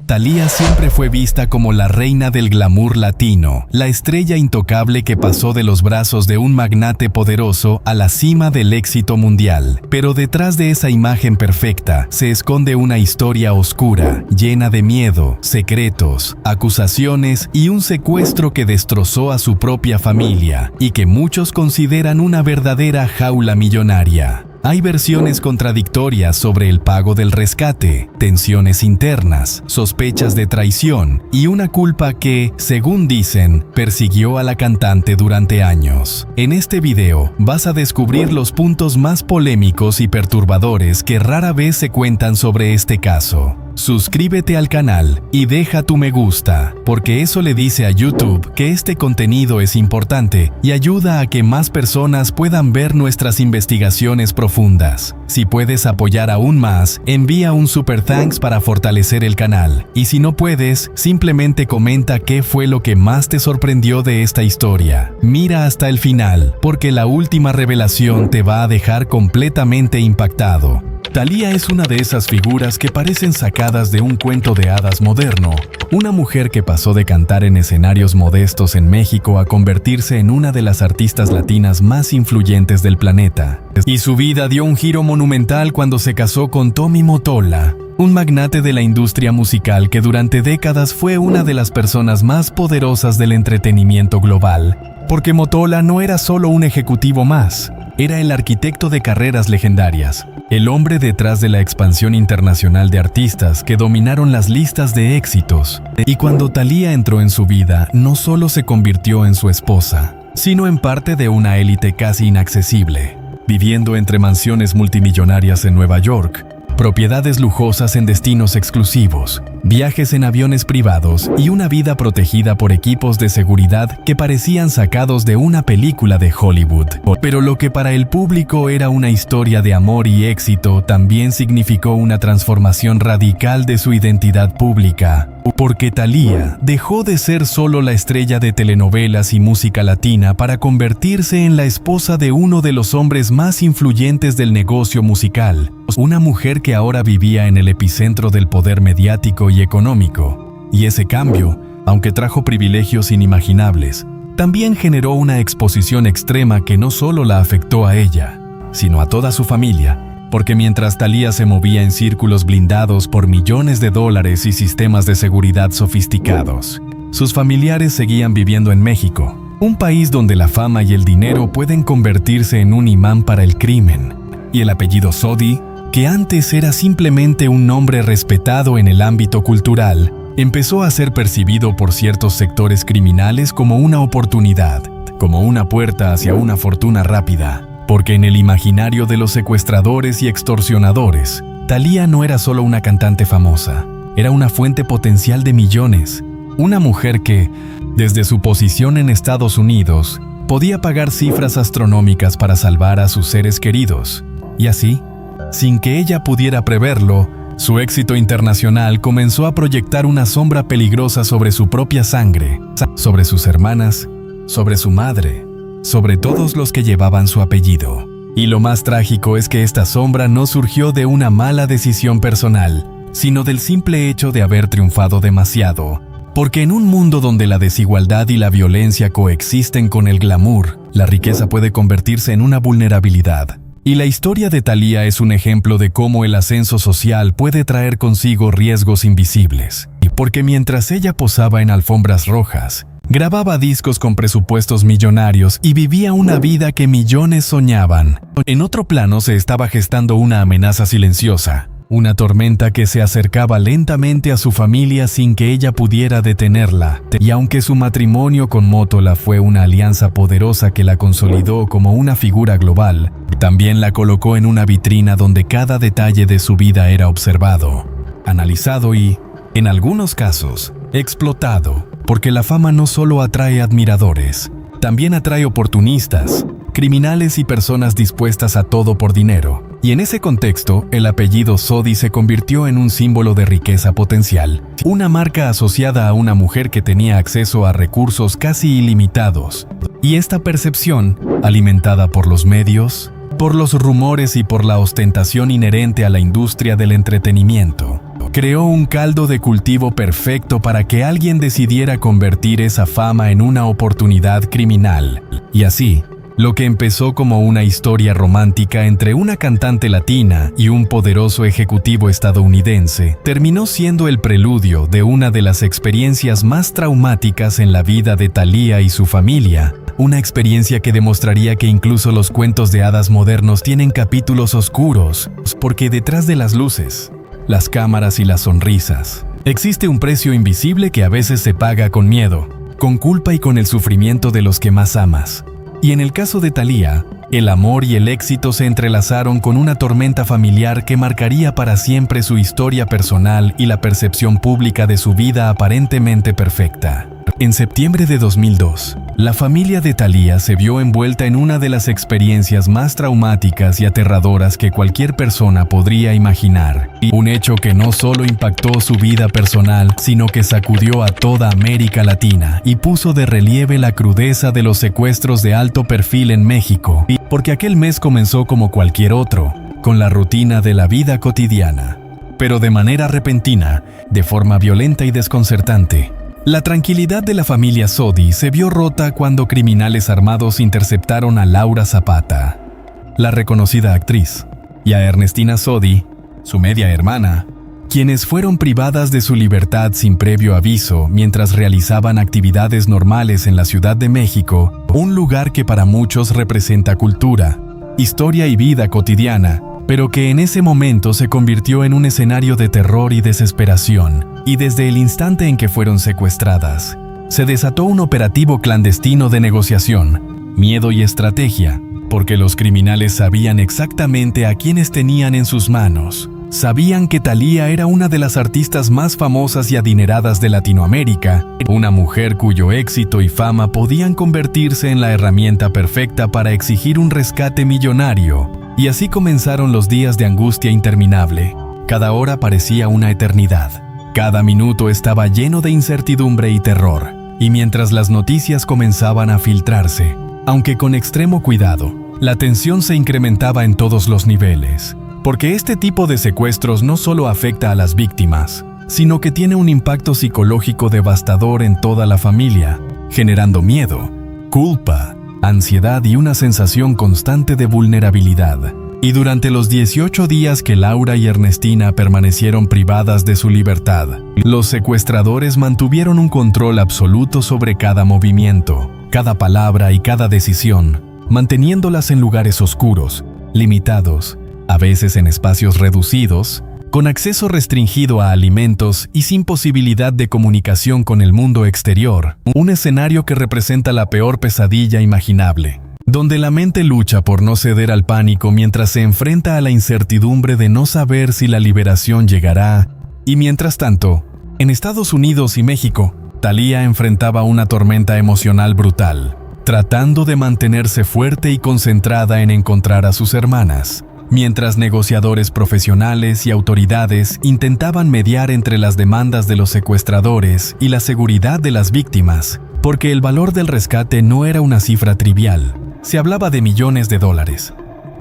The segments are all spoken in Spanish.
Thalía siempre fue vista como la reina del glamour latino, la estrella intocable que pasó de los brazos de un magnate poderoso a la cima del éxito mundial. Pero detrás de esa imagen perfecta se esconde una historia oscura, llena de miedo, secretos, acusaciones y un secuestro que destrozó a su propia familia y que muchos consideran una verdadera jaula millonaria. Hay versiones contradictorias sobre el pago del rescate, tensiones internas, sospechas de traición y una culpa que, según dicen, persiguió a la cantante durante años. En este video vas a descubrir los puntos más polémicos y perturbadores que rara vez se cuentan sobre este caso. Suscríbete al canal y deja tu me gusta, porque eso le dice a YouTube que este contenido es importante y ayuda a que más personas puedan ver nuestras investigaciones profundas. Si puedes apoyar aún más, envía un super thanks para fortalecer el canal. Y si no puedes, simplemente comenta qué fue lo que más te sorprendió de esta historia. Mira hasta el final, porque la última revelación te va a dejar completamente impactado. Thalía es una de esas figuras que parecen sacadas de un cuento de hadas moderno, una mujer que pasó de cantar en escenarios modestos en México a convertirse en una de las artistas latinas más influyentes del planeta. Y su vida dio un giro monumental cuando se casó con Tommy Mottola, un magnate de la industria musical que durante décadas fue una de las personas más poderosas del entretenimiento global. Porque Mottola no era solo un ejecutivo más, era el arquitecto de carreras legendarias, el hombre detrás de la expansión internacional de artistas que dominaron las listas de éxitos. Y cuando Thalía entró en su vida, no solo se convirtió en su esposa, sino en parte de una élite casi inaccesible, viviendo entre mansiones multimillonarias en Nueva York, propiedades lujosas en destinos exclusivos, viajes en aviones privados y una vida protegida por equipos de seguridad que parecían sacados de una película de Hollywood. Pero lo que para el público era una historia de amor y éxito también significó una transformación radical de su identidad pública. Porque Thalía dejó de ser solo la estrella de telenovelas y música latina para convertirse en la esposa de uno de los hombres más influyentes del negocio musical, una mujer que ahora vivía en el epicentro del poder mediático y económico. Y ese cambio, aunque trajo privilegios inimaginables, también generó una exposición extrema que no solo la afectó a ella, sino a toda su familia. Porque mientras Thalía se movía en círculos blindados por millones de dólares y sistemas de seguridad sofisticados, sus familiares seguían viviendo en México, un país donde la fama y el dinero pueden convertirse en un imán para el crimen. Y el apellido Sodi, que antes era simplemente un nombre respetado en el ámbito cultural, empezó a ser percibido por ciertos sectores criminales como una oportunidad, como una puerta hacia una fortuna rápida. Porque en el imaginario de los secuestradores y extorsionadores, Thalía no era solo una cantante famosa, era una fuente potencial de millones, una mujer que, desde su posición en Estados Unidos, podía pagar cifras astronómicas para salvar a sus seres queridos. Y así, sin que ella pudiera preverlo, su éxito internacional comenzó a proyectar una sombra peligrosa sobre su propia sangre, sobre sus hermanas, sobre su madre, sobre todos los que llevaban su apellido. Y lo más trágico es que esta sombra no surgió de una mala decisión personal, sino del simple hecho de haber triunfado demasiado. Porque en un mundo donde la desigualdad y la violencia coexisten con el glamour, la riqueza puede convertirse en una vulnerabilidad. Y la historia de Thalía es un ejemplo de cómo el ascenso social puede traer consigo riesgos invisibles. Porque mientras ella posaba en alfombras rojas, grababa discos con presupuestos millonarios y vivía una vida que millones soñaban, en otro plano se estaba gestando una amenaza silenciosa, una tormenta que se acercaba lentamente a su familia sin que ella pudiera detenerla. Y aunque su matrimonio con Mottola fue una alianza poderosa que la consolidó como una figura global, también la colocó en una vitrina donde cada detalle de su vida era observado, analizado y, en algunos casos, explotado. Porque la fama no solo atrae admiradores, también atrae oportunistas, criminales y personas dispuestas a todo por dinero. Y en ese contexto, el apellido Sodi se convirtió en un símbolo de riqueza potencial, una marca asociada a una mujer que tenía acceso a recursos casi ilimitados. Y esta percepción, alimentada por los medios, por los rumores y por la ostentación inherente a la industria del entretenimiento, creó un caldo de cultivo perfecto para que alguien decidiera convertir esa fama en una oportunidad criminal. Y así, lo que empezó como una historia romántica entre una cantante latina y un poderoso ejecutivo estadounidense, terminó siendo el preludio de una de las experiencias más traumáticas en la vida de Thalía y su familia, una experiencia que demostraría que incluso los cuentos de hadas modernos tienen capítulos oscuros, porque detrás de las luces, las cámaras y las sonrisas, existe un precio invisible que a veces se paga con miedo, con culpa y con el sufrimiento de los que más amas. Y en el caso de Thalía, el amor y el éxito se entrelazaron con una tormenta familiar que marcaría para siempre su historia personal y la percepción pública de su vida aparentemente perfecta. En septiembre de 2002, la familia de Thalía se vio envuelta en una de las experiencias más traumáticas y aterradoras que cualquier persona podría imaginar. Y un hecho que no solo impactó su vida personal, sino que sacudió a toda América Latina y puso de relieve la crudeza de los secuestros de alto perfil en México. Porque aquel mes comenzó como cualquier otro, con la rutina de la vida cotidiana. Pero de manera repentina, de forma violenta y desconcertante, la tranquilidad de la familia Sodi se vio rota cuando criminales armados interceptaron a Laura Zapata, la reconocida actriz, y a Ernestina Sodi, su media hermana, quienes fueron privadas de su libertad sin previo aviso mientras realizaban actividades normales en la Ciudad de México, un lugar que para muchos representa cultura, historia y vida cotidiana, pero que en ese momento se convirtió en un escenario de terror y desesperación, y desde el instante en que fueron secuestradas, se desató un operativo clandestino de negociación, miedo y estrategia, porque los criminales sabían exactamente a quiénes tenían en sus manos. Sabían que Thalía era una de las artistas más famosas y adineradas de Latinoamérica, una mujer cuyo éxito y fama podían convertirse en la herramienta perfecta para exigir un rescate millonario. Y así comenzaron los días de angustia interminable. Cada hora parecía una eternidad. Cada minuto estaba lleno de incertidumbre y terror. Y mientras las noticias comenzaban a filtrarse, aunque con extremo cuidado, la tensión se incrementaba en todos los niveles. Porque este tipo de secuestros no solo afecta a las víctimas, sino que tiene un impacto psicológico devastador en toda la familia, generando miedo, culpa, ansiedad y una sensación constante de vulnerabilidad. Y durante los 18 días que Laura y Ernestina permanecieron privadas de su libertad, los secuestradores mantuvieron un control absoluto sobre cada movimiento, cada palabra y cada decisión, manteniéndolas en lugares oscuros, limitados, a veces en espacios reducidos, con acceso restringido a alimentos y sin posibilidad de comunicación con el mundo exterior, un escenario que representa la peor pesadilla imaginable, donde la mente lucha por no ceder al pánico mientras se enfrenta a la incertidumbre de no saber si la liberación llegará. Y mientras tanto, en Estados Unidos y México, Thalía enfrentaba una tormenta emocional brutal, tratando de mantenerse fuerte y concentrada en encontrar a sus hermanas, mientras negociadores profesionales y autoridades intentaban mediar entre las demandas de los secuestradores y la seguridad de las víctimas, porque el valor del rescate no era una cifra trivial, se hablaba de millones de dólares.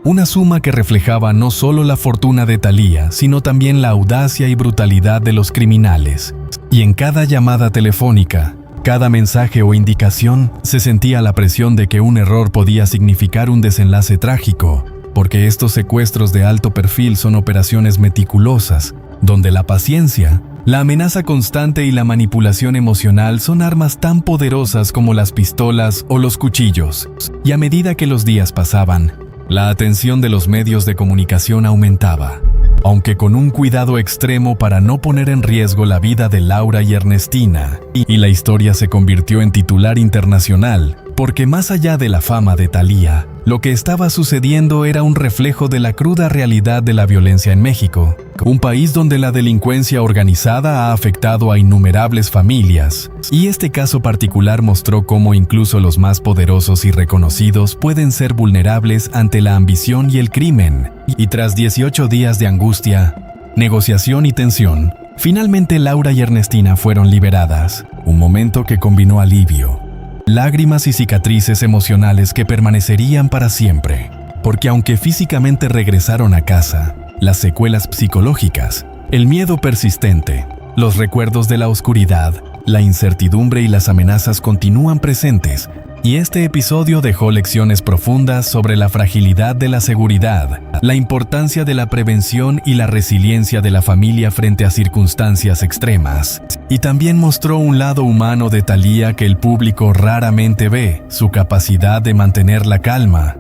Una suma que reflejaba no solo la fortuna de Thalía, sino también la audacia y brutalidad de los criminales. Y en cada llamada telefónica, cada mensaje o indicación, se sentía la presión de que un error podía significar un desenlace trágico, porque estos secuestros de alto perfil son operaciones meticulosas, donde la paciencia, la amenaza constante y la manipulación emocional son armas tan poderosas como las pistolas o los cuchillos. Y a medida que los días pasaban, la atención de los medios de comunicación aumentaba, aunque con un cuidado extremo para no poner en riesgo la vida de Laura y Ernestina, y la historia se convirtió en titular internacional, porque más allá de la fama de Thalía, lo que estaba sucediendo era un reflejo de la cruda realidad de la violencia en México, un país donde la delincuencia organizada ha afectado a innumerables familias, y este caso particular mostró cómo incluso los más poderosos y reconocidos pueden ser vulnerables ante la ambición y el crimen. Y tras 18 días de angustia, negociación y tensión, finalmente Laura y Ernestina fueron liberadas, un momento que combinó alivio, lágrimas y cicatrices emocionales que permanecerían para siempre, porque aunque físicamente regresaron a casa, las secuelas psicológicas El miedo persistente, los recuerdos de la oscuridad, la incertidumbre y las amenazas continúan presentes, y este episodio dejó lecciones profundas sobre la fragilidad de la seguridad, la importancia de la prevención y la resiliencia de la familia frente a circunstancias extremas. Y también mostró un lado humano de Thalía que el público raramente ve, su capacidad de mantener la calma,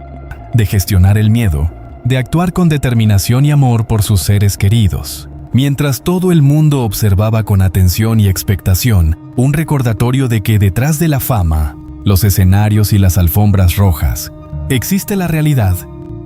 de gestionar el miedo, de actuar con determinación y amor por sus seres queridos. Mientras todo el mundo observaba con atención y expectación, un recordatorio de que detrás de la fama, los escenarios y las alfombras rojas, existe la realidad,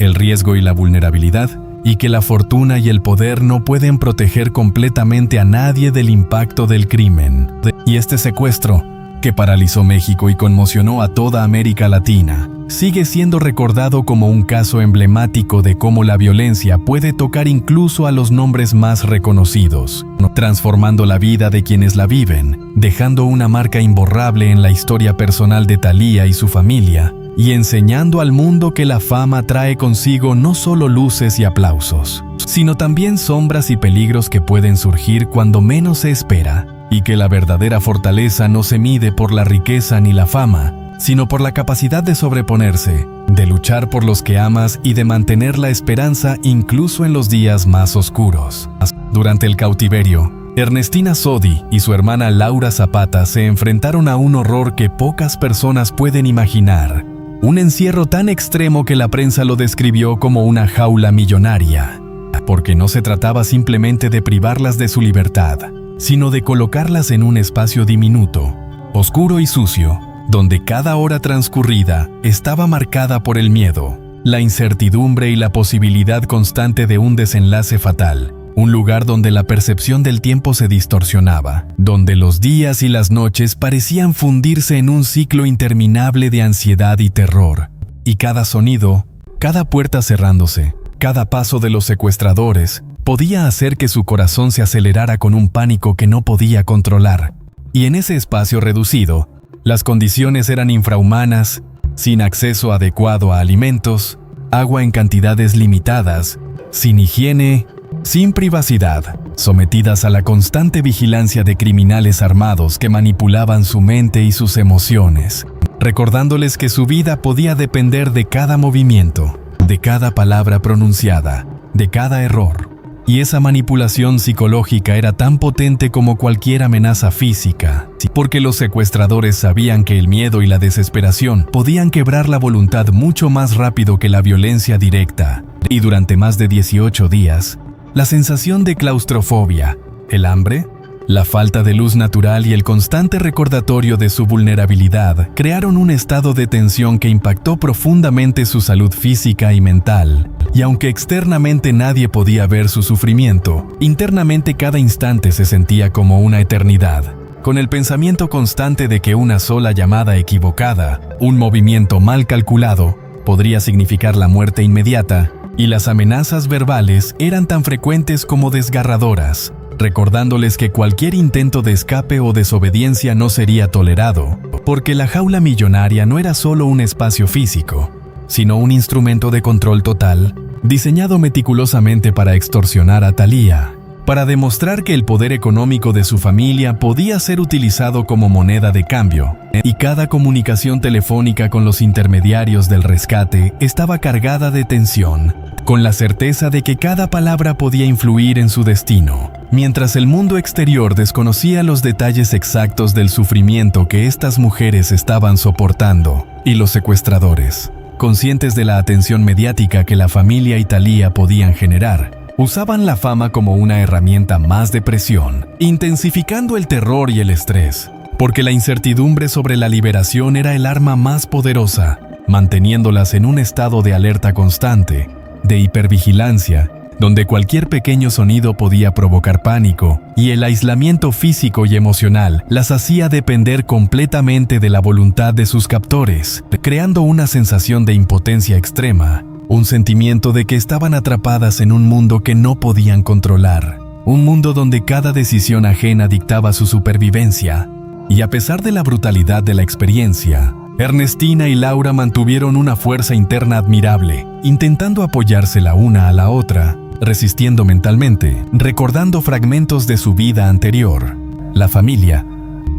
el riesgo y la vulnerabilidad, y que la fortuna y el poder no pueden proteger completamente a nadie del impacto del crimen. Y este secuestro, que paralizó México y conmocionó a toda América Latina, sigue siendo recordado como un caso emblemático de cómo la violencia puede tocar incluso a los nombres más reconocidos, transformando la vida de quienes la viven, dejando una marca imborrable en la historia personal de Thalía y su familia, y enseñando al mundo que la fama trae consigo no solo luces y aplausos, sino también sombras y peligros que pueden surgir cuando menos se espera, y que la verdadera fortaleza no se mide por la riqueza ni la fama, sino por la capacidad de sobreponerse, de luchar por los que amas y de mantener la esperanza incluso en los días más oscuros. Durante el cautiverio, Ernestina Sodi y su hermana Laura Zapata se enfrentaron a un horror que pocas personas pueden imaginar. Un encierro tan extremo que la prensa lo describió como una jaula millonaria, porque no se trataba simplemente de privarlas de su libertad, sino de colocarlas en un espacio diminuto, oscuro y sucio, donde cada hora transcurrida estaba marcada por el miedo, la incertidumbre y la posibilidad constante de un desenlace fatal. Un lugar donde la percepción del tiempo se distorsionaba, donde los días y las noches parecían fundirse en un ciclo interminable de ansiedad y terror. Y cada sonido, cada puerta cerrándose, cada paso de los secuestradores, podía hacer que su corazón se acelerara con un pánico que no podía controlar. Y en ese espacio reducido, las condiciones eran infrahumanas, sin acceso adecuado a alimentos, agua en cantidades limitadas, sin higiene, sin privacidad, sometidas a la constante vigilancia de criminales armados que manipulaban su mente y sus emociones, recordándoles que su vida podía depender de cada movimiento, de cada palabra pronunciada, de cada error. Y esa manipulación psicológica era tan potente como cualquier amenaza física, porque los secuestradores sabían que el miedo y la desesperación podían quebrar la voluntad mucho más rápido que la violencia directa. Y durante más de 18 días, la sensación de claustrofobia, el hambre, la falta de luz natural y el constante recordatorio de su vulnerabilidad crearon un estado de tensión que impactó profundamente su salud física y mental. Y aunque externamente nadie podía ver su sufrimiento, internamente cada instante se sentía como una eternidad, con el pensamiento constante de que una sola llamada equivocada, un movimiento mal calculado, podría significar la muerte inmediata, y las amenazas verbales eran tan frecuentes como desgarradoras, recordándoles que cualquier intento de escape o desobediencia no sería tolerado, porque la jaula millonaria no era solo un espacio físico, sino un instrumento de control total, diseñado meticulosamente para extorsionar a Thalía, para demostrar que el poder económico de su familia podía ser utilizado como moneda de cambio, y cada comunicación telefónica con los intermediarios del rescate estaba cargada de tensión, con la certeza de que cada palabra podía influir en su destino, mientras el mundo exterior desconocía los detalles exactos del sufrimiento que estas mujeres estaban soportando, y los secuestradores, conscientes de la atención mediática que la familia y Thalía podían generar, usaban la fama como una herramienta más de presión, intensificando el terror y el estrés, porque la incertidumbre sobre la liberación era el arma más poderosa, manteniéndolas en un estado de alerta constante, de hipervigilancia, donde cualquier pequeño sonido podía provocar pánico, y el aislamiento físico y emocional las hacía depender completamente de la voluntad de sus captores, creando una sensación de impotencia extrema, un sentimiento de que estaban atrapadas en un mundo que no podían controlar, un mundo donde cada decisión ajena dictaba su supervivencia. Y a pesar de la brutalidad de la experiencia, Ernestina y Laura mantuvieron una fuerza interna admirable, intentando apoyarse la una a la otra, resistiendo mentalmente, recordando fragmentos de su vida anterior, la familia,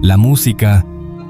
la música,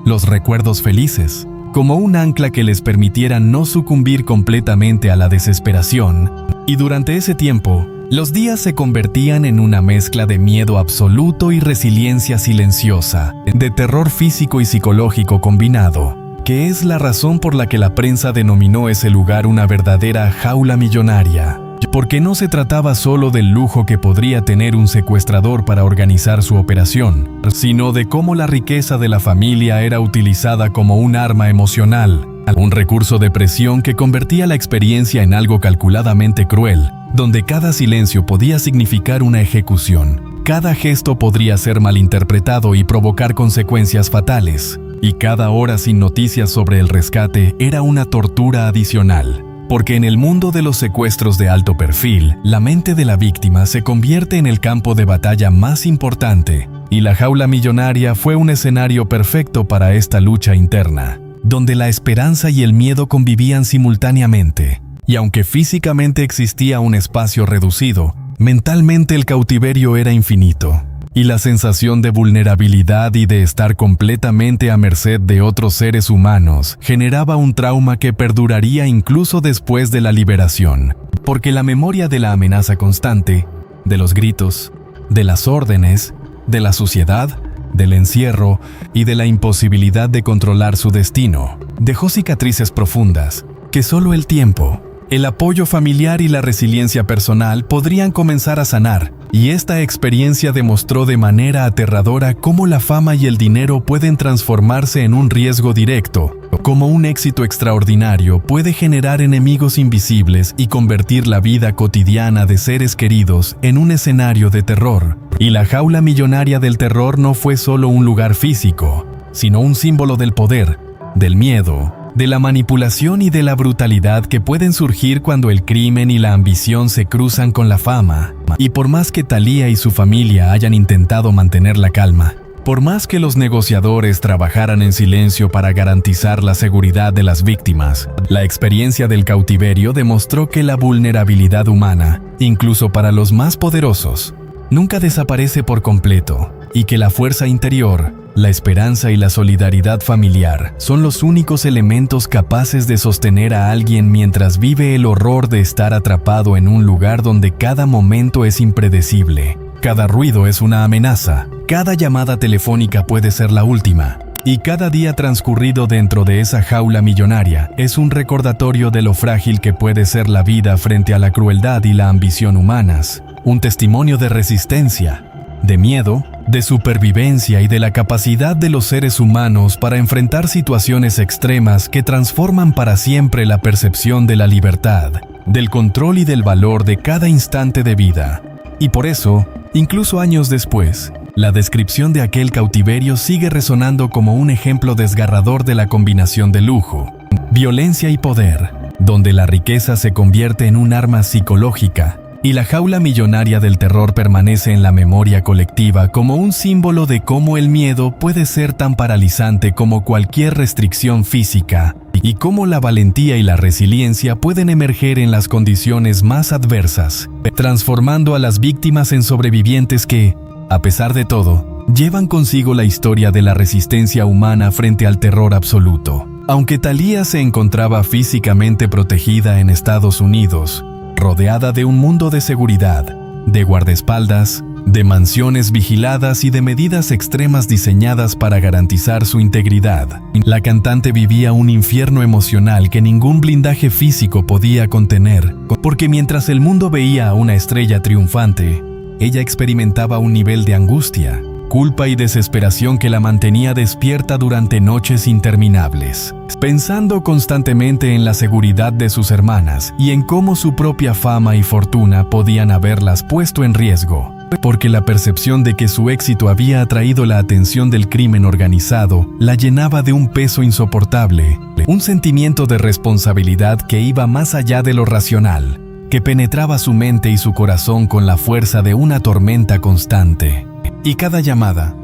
los recuerdos felices, como un ancla que les permitiera no sucumbir completamente a la desesperación. Y durante ese tiempo, los días se convertían en una mezcla de miedo absoluto y resiliencia silenciosa, de terror físico y psicológico combinado, que es la razón por la que la prensa denominó ese lugar una verdadera jaula millonaria. Porque no se trataba solo del lujo que podría tener un secuestrador para organizar su operación, sino de cómo la riqueza de la familia era utilizada como un arma emocional, un recurso de presión que convertía la experiencia en algo calculadamente cruel, donde cada silencio podía significar una ejecución, cada gesto podría ser malinterpretado y provocar consecuencias fatales, y cada hora sin noticias sobre el rescate era una tortura adicional. Porque en el mundo de los secuestros de alto perfil, la mente de la víctima se convierte en el campo de batalla más importante, y la jaula millonaria fue un escenario perfecto para esta lucha interna, donde la esperanza y el miedo convivían simultáneamente. Y aunque físicamente existía un espacio reducido, mentalmente el cautiverio era infinito. Y la sensación de vulnerabilidad y de estar completamente a merced de otros seres humanos generaba un trauma que perduraría incluso después de la liberación, porque la memoria de la amenaza constante, de los gritos, de las órdenes, de la suciedad, del encierro y de la imposibilidad de controlar su destino, dejó cicatrices profundas que solo el tiempo, el apoyo familiar y la resiliencia personal podrían comenzar a sanar. Y esta experiencia demostró de manera aterradora cómo la fama y el dinero pueden transformarse en un riesgo directo, cómo un éxito extraordinario puede generar enemigos invisibles y convertir la vida cotidiana de seres queridos en un escenario de terror. Y la jaula millonaria del terror no fue solo un lugar físico, sino un símbolo del poder, del miedo, de la manipulación y de la brutalidad que pueden surgir cuando el crimen y la ambición se cruzan con la fama. Y por más que Thalía y su familia hayan intentado mantener la calma, por más que los negociadores trabajaran en silencio para garantizar la seguridad de las víctimas, la experiencia del cautiverio demostró que la vulnerabilidad humana, incluso para los más poderosos, nunca desaparece por completo, y que la fuerza interior, la esperanza y la solidaridad familiar son los únicos elementos capaces de sostener a alguien mientras vive el horror de estar atrapado en un lugar donde cada momento es impredecible, cada ruido es una amenaza, cada llamada telefónica puede ser la última, y cada día transcurrido dentro de esa jaula millonaria es un recordatorio de lo frágil que puede ser la vida frente a la crueldad y la ambición humanas, un testimonio de resistencia, de miedo, de supervivencia y de la capacidad de los seres humanos para enfrentar situaciones extremas que transforman para siempre la percepción de la libertad, del control y del valor de cada instante de vida. Y por eso, incluso años después, la descripción de aquel cautiverio sigue resonando como un ejemplo desgarrador de la combinación de lujo, violencia y poder, donde la riqueza se convierte en un arma psicológica, y la jaula millonaria del terror permanece en la memoria colectiva como un símbolo de cómo el miedo puede ser tan paralizante como cualquier restricción física, y cómo la valentía y la resiliencia pueden emerger en las condiciones más adversas, transformando a las víctimas en sobrevivientes que, a pesar de todo, llevan consigo la historia de la resistencia humana frente al terror absoluto. Aunque Thalía se encontraba físicamente protegida en Estados Unidos, rodeada de un mundo de seguridad, de guardaespaldas, de mansiones vigiladas y de medidas extremas diseñadas para garantizar su integridad, la cantante vivía un infierno emocional que ningún blindaje físico podía contener, porque mientras el mundo veía a una estrella triunfante, ella experimentaba un nivel de angustia, culpa y desesperación que la mantenía despierta durante noches interminables, pensando constantemente en la seguridad de sus hermanas y en cómo su propia fama y fortuna podían haberlas puesto en riesgo, porque la percepción de que su éxito había atraído la atención del crimen organizado la llenaba de un peso insoportable, un sentimiento de responsabilidad que iba más allá de lo racional, que penetraba su mente y su corazón con la fuerza de una tormenta constante. Y cada llamada,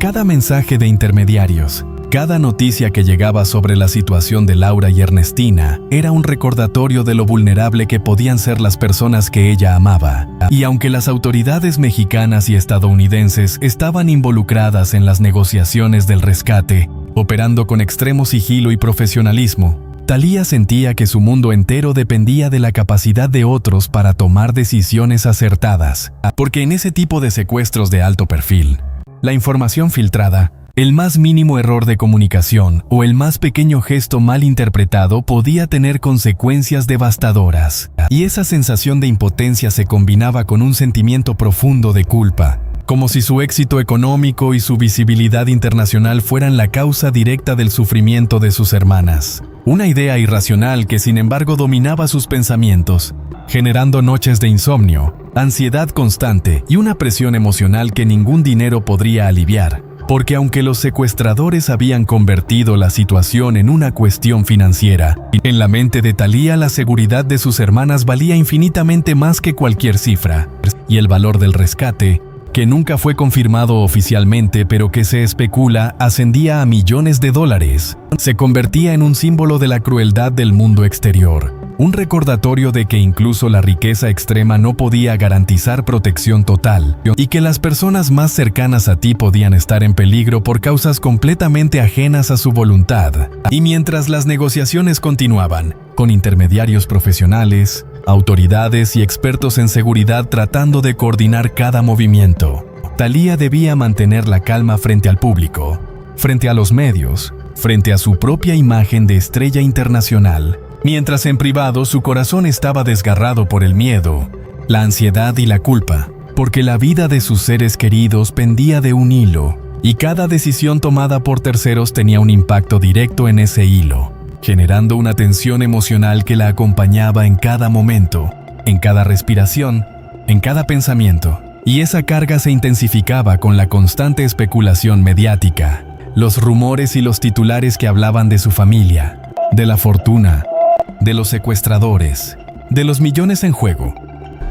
cada mensaje de intermediarios, Cada noticia que llegaba sobre la situación de Laura y Ernestina era un recordatorio de lo vulnerable que podían ser las personas que ella amaba. Y aunque las autoridades mexicanas y estadounidenses estaban involucradas en las negociaciones del rescate, operando con extremo sigilo y profesionalismo, Thalía sentía que su mundo entero dependía de la capacidad de otros para tomar decisiones acertadas, porque en ese tipo de secuestros de alto perfil, la información filtrada, el más mínimo error de comunicación o el más pequeño gesto mal interpretado podía tener consecuencias devastadoras. Y esa sensación de impotencia se combinaba con un sentimiento profundo de culpa, como si su éxito económico y su visibilidad internacional fueran la causa directa del sufrimiento de sus hermanas. Una idea irracional que sin embargo dominaba sus pensamientos, generando noches de insomnio, ansiedad constante y una presión emocional que ningún dinero podría aliviar. Porque aunque los secuestradores habían convertido la situación en una cuestión financiera, en la mente de Thalía la seguridad de sus hermanas valía infinitamente más que cualquier cifra, y el valor del rescate, que nunca fue confirmado oficialmente pero que se especula ascendía a millones de dólares, se convertía en un símbolo de la crueldad del mundo exterior. Un recordatorio de que incluso la riqueza extrema no podía garantizar protección total y que las personas más cercanas a ti podían estar en peligro por causas completamente ajenas a su voluntad. Y mientras las negociaciones continuaban, con intermediarios profesionales, autoridades y expertos en seguridad tratando de coordinar cada movimiento, Thalía debía mantener la calma frente al público, frente a los medios, frente a su propia imagen de estrella internacional. Mientras en privado su corazón estaba desgarrado por el miedo, la ansiedad y la culpa, porque la vida de sus seres queridos pendía de un hilo, y cada decisión tomada por terceros tenía un impacto directo en ese hilo, generando una tensión emocional que la acompañaba en cada momento, en cada respiración, en cada pensamiento. Y esa carga se intensificaba con la constante especulación mediática, los rumores y los titulares que hablaban de su familia, de la fortuna, de los secuestradores, de los millones en juego.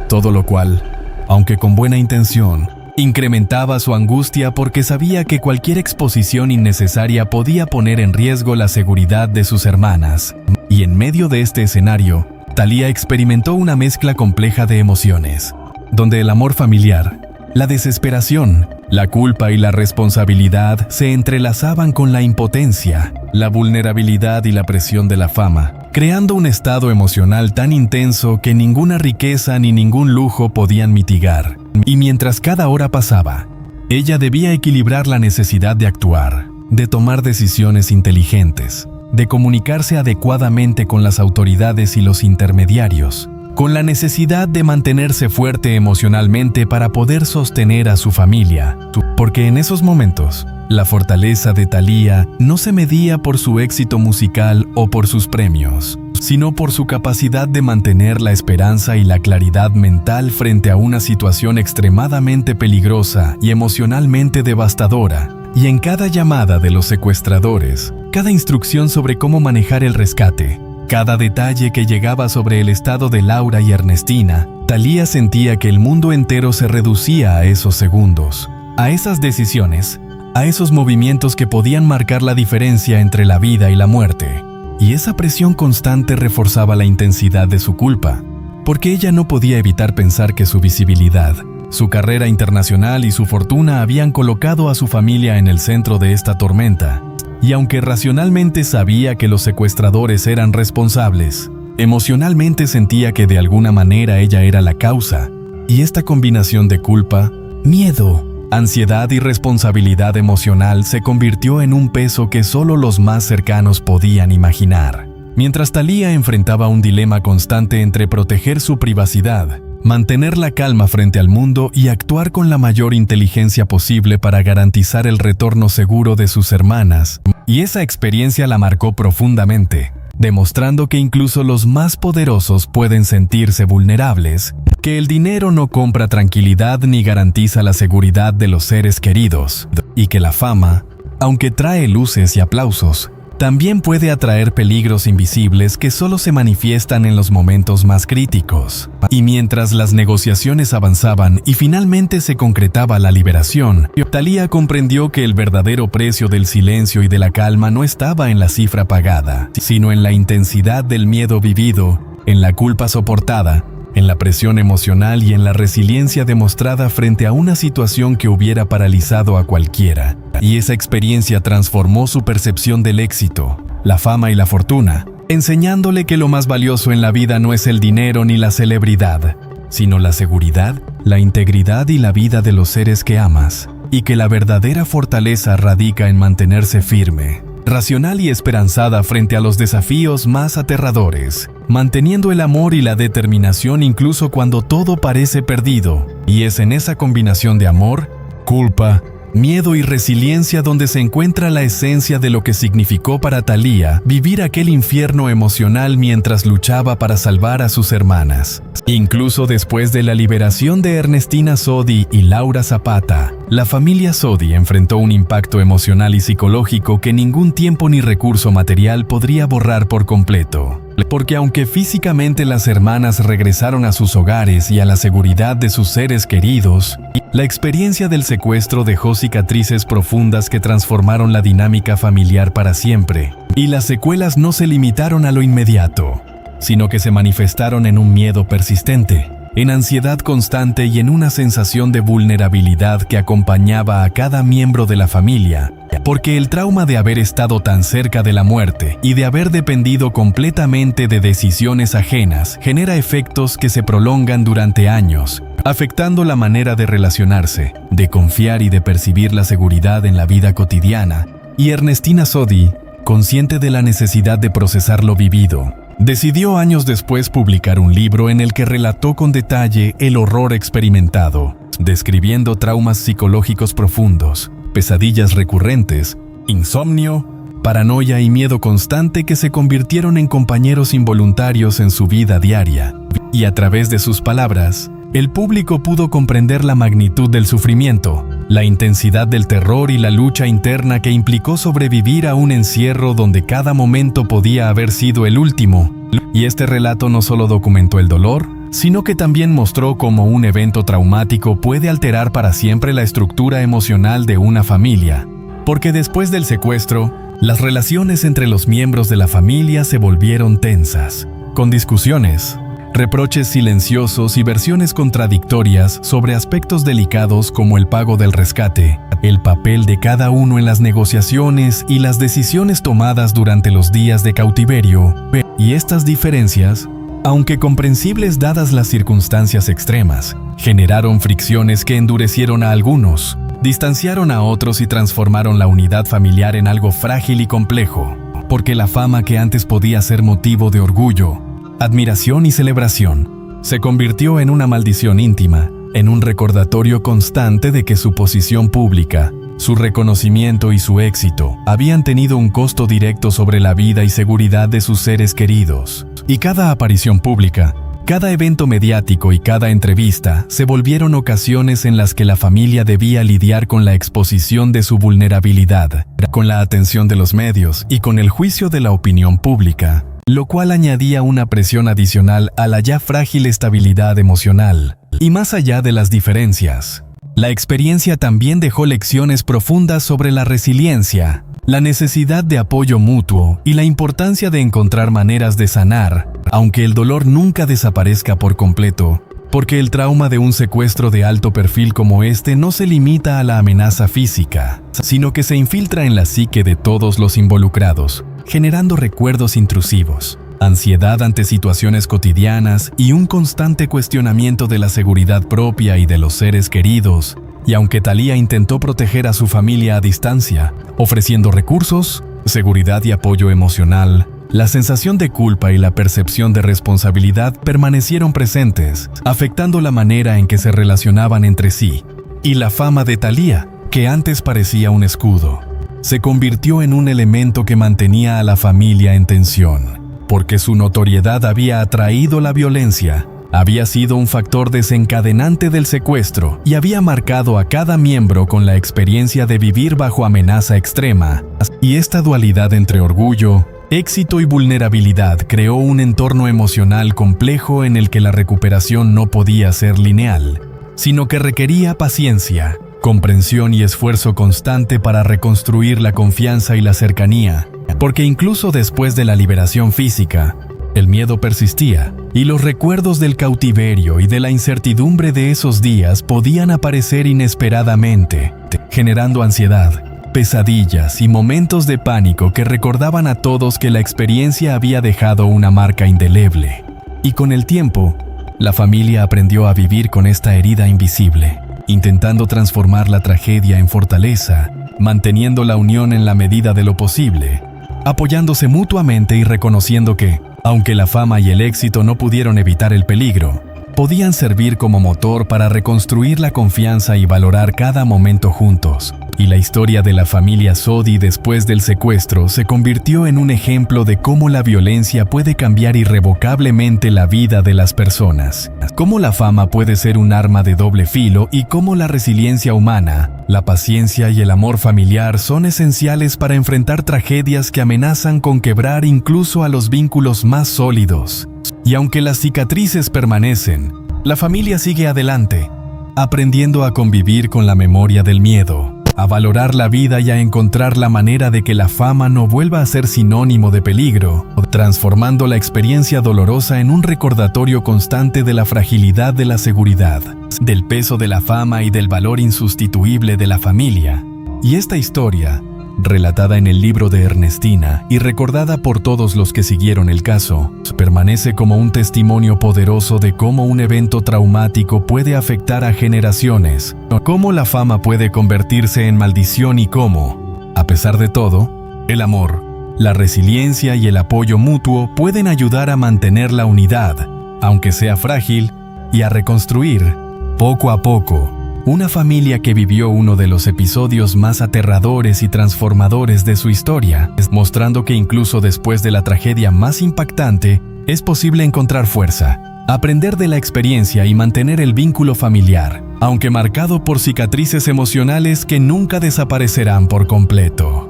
Todo lo cual, aunque con buena intención, incrementaba su angustia porque sabía que cualquier exposición innecesaria podía poner en riesgo la seguridad de sus hermanas. Y en medio de este escenario, Thalía experimentó una mezcla compleja de emociones, donde el amor familiar, la desesperación, la culpa y la responsabilidad se entrelazaban con la impotencia, la vulnerabilidad y la presión de la fama, creando un estado emocional tan intenso que ninguna riqueza ni ningún lujo podían mitigar. Y mientras cada hora pasaba, ella debía equilibrar la necesidad de actuar, de tomar decisiones inteligentes, de comunicarse adecuadamente con las autoridades y los intermediarios, con la necesidad de mantenerse fuerte emocionalmente para poder sostener a su familia, porque en esos momentos, la fortaleza de Thalía no se medía por su éxito musical o por sus premios, sino por su capacidad de mantener la esperanza y la claridad mental frente a una situación extremadamente peligrosa y emocionalmente devastadora. Y en cada llamada de los secuestradores, cada instrucción sobre cómo manejar el rescate, cada detalle que llegaba sobre el estado de Laura y Ernestina, Thalía sentía que el mundo entero se reducía a esos segundos, a esas decisiones, a esos movimientos que podían marcar la diferencia entre la vida y la muerte. Y esa presión constante reforzaba la intensidad de su culpa, porque ella no podía evitar pensar que su visibilidad, su carrera internacional y su fortuna habían colocado a su familia en el centro de esta tormenta. Y aunque racionalmente sabía que los secuestradores eran responsables, emocionalmente sentía que de alguna manera ella era la causa. Y esta combinación de culpa, miedo, ansiedad y responsabilidad emocional se convirtió en un peso que solo los más cercanos podían imaginar. Mientras Thalía enfrentaba un dilema constante entre proteger su privacidad, mantener la calma frente al mundo y actuar con la mayor inteligencia posible para garantizar el retorno seguro de sus hermanas. Y esa experiencia la marcó profundamente, demostrando que incluso los más poderosos pueden sentirse vulnerables, que el dinero no compra tranquilidad ni garantiza la seguridad de los seres queridos, y que la fama, aunque trae luces y aplausos, también puede atraer peligros invisibles que solo se manifiestan en los momentos más críticos. Y mientras las negociaciones avanzaban y finalmente se concretaba la liberación, Thalía comprendió que el verdadero precio del silencio y de la calma no estaba en la cifra pagada, sino en la intensidad del miedo vivido, en la culpa soportada, en la presión emocional y en la resiliencia demostrada frente a una situación que hubiera paralizado a cualquiera. Y esa experiencia transformó su percepción del éxito, la fama y la fortuna, enseñándole que lo más valioso en la vida no es el dinero ni la celebridad, sino la seguridad, la integridad y la vida de los seres que amas, y que la verdadera fortaleza radica en mantenerse firme, racional y esperanzada frente a los desafíos más aterradores, manteniendo el amor y la determinación incluso cuando todo parece perdido. Y es en esa combinación de amor, culpa, miedo y resiliencia donde se encuentra la esencia de lo que significó para Thalía vivir aquel infierno emocional mientras luchaba para salvar a sus hermanas. Incluso después de la liberación de Ernestina Sodi y Laura Zapata, la familia Sodi enfrentó un impacto emocional y psicológico que ningún tiempo ni recurso material podría borrar por completo. Porque aunque físicamente las hermanas regresaron a sus hogares y a la seguridad de sus seres queridos, la experiencia del secuestro dejó cicatrices profundas que transformaron la dinámica familiar para siempre. Y las secuelas no se limitaron a lo inmediato, sino que se manifestaron en un miedo persistente, en ansiedad constante y en una sensación de vulnerabilidad que acompañaba a cada miembro de la familia, porque el trauma de haber estado tan cerca de la muerte y de haber dependido completamente de decisiones ajenas genera efectos que se prolongan durante años, afectando la manera de relacionarse, de confiar y de percibir la seguridad en la vida cotidiana. Y Ernestina Sodi, consciente de la necesidad de procesar lo vivido, decidió años después publicar un libro en el que relató con detalle el horror experimentado, describiendo traumas psicológicos profundos, pesadillas recurrentes, insomnio, paranoia y miedo constante que se convirtieron en compañeros involuntarios en su vida diaria. Y a través de sus palabras, el público pudo comprender la magnitud del sufrimiento, la intensidad del terror y la lucha interna que implicó sobrevivir a un encierro donde cada momento podía haber sido el último. Y este relato no solo documentó el dolor, sino que también mostró cómo un evento traumático puede alterar para siempre la estructura emocional de una familia. Porque después del secuestro, las relaciones entre los miembros de la familia se volvieron tensas, con discusiones, reproches silenciosos y versiones contradictorias sobre aspectos delicados como el pago del rescate, el papel de cada uno en las negociaciones y las decisiones tomadas durante los días de cautiverio. Y estas diferencias, aunque comprensibles dadas las circunstancias extremas, generaron fricciones que endurecieron a algunos, distanciaron a otros y transformaron la unidad familiar en algo frágil y complejo, porque la fama que antes podía ser motivo de orgullo, admiración y celebración, se convirtió en una maldición íntima, en un recordatorio constante de que su posición pública, su reconocimiento y su éxito habían tenido un costo directo sobre la vida y seguridad de sus seres queridos. Y cada aparición pública, cada evento mediático y cada entrevista se volvieron ocasiones en las que la familia debía lidiar con la exposición de su vulnerabilidad, con la atención de los medios y con el juicio de la opinión pública, lo cual añadía una presión adicional a la ya frágil estabilidad emocional. Y más allá de las diferencias, la experiencia también dejó lecciones profundas sobre la resiliencia, la necesidad de apoyo mutuo y la importancia de encontrar maneras de sanar, aunque el dolor nunca desaparezca por completo, porque el trauma de un secuestro de alto perfil como este no se limita a la amenaza física, sino que se infiltra en la psique de todos los involucrados, generando recuerdos intrusivos, ansiedad ante situaciones cotidianas y un constante cuestionamiento de la seguridad propia y de los seres queridos. Y aunque Thalía intentó proteger a su familia a distancia, ofreciendo recursos, seguridad y apoyo emocional, la sensación de culpa y la percepción de responsabilidad permanecieron presentes, afectando la manera en que se relacionaban entre sí. Y la fama de Thalía, que antes parecía un escudo, se convirtió en un elemento que mantenía a la familia en tensión, porque su notoriedad había atraído la violencia, había sido un factor desencadenante del secuestro y había marcado a cada miembro con la experiencia de vivir bajo amenaza extrema. Y esta dualidad entre orgullo, éxito y vulnerabilidad creó un entorno emocional complejo en el que la recuperación no podía ser lineal, sino que requería paciencia, comprensión y esfuerzo constante para reconstruir la confianza y la cercanía, porque incluso después de la liberación física, el miedo persistía, y los recuerdos del cautiverio y de la incertidumbre de esos días podían aparecer inesperadamente, generando ansiedad, pesadillas y momentos de pánico que recordaban a todos que la experiencia había dejado una marca indeleble. Y con el tiempo, la familia aprendió a vivir con esta herida invisible, intentando transformar la tragedia en fortaleza, manteniendo la unión en la medida de lo posible, apoyándose mutuamente y reconociendo que, aunque la fama y el éxito no pudieron evitar el peligro, podían servir como motor para reconstruir la confianza y valorar cada momento juntos. Y la historia de la familia Sodi después del secuestro se convirtió en un ejemplo de cómo la violencia puede cambiar irrevocablemente la vida de las personas, cómo la fama puede ser un arma de doble filo y cómo la resiliencia humana, la paciencia y el amor familiar son esenciales para enfrentar tragedias que amenazan con quebrar incluso a los vínculos más sólidos. Y aunque las cicatrices permanecen, la familia sigue adelante, aprendiendo a convivir con la memoria del miedo, a valorar la vida y a encontrar la manera de que la fama no vuelva a ser sinónimo de peligro, transformando la experiencia dolorosa en un recordatorio constante de la fragilidad de la seguridad, del peso de la fama y del valor insustituible de la familia. Y esta historia, relatada en el libro de Ernestina y recordada por todos los que siguieron el caso, permanece como un testimonio poderoso de cómo un evento traumático puede afectar a generaciones, cómo la fama puede convertirse en maldición y cómo, a pesar de todo, el amor, la resiliencia y el apoyo mutuo pueden ayudar a mantener la unidad, aunque sea frágil, y a reconstruir, poco a poco, una familia que vivió uno de los episodios más aterradores y transformadores de su historia, mostrando que incluso después de la tragedia más impactante, es posible encontrar fuerza, aprender de la experiencia y mantener el vínculo familiar, aunque marcado por cicatrices emocionales que nunca desaparecerán por completo.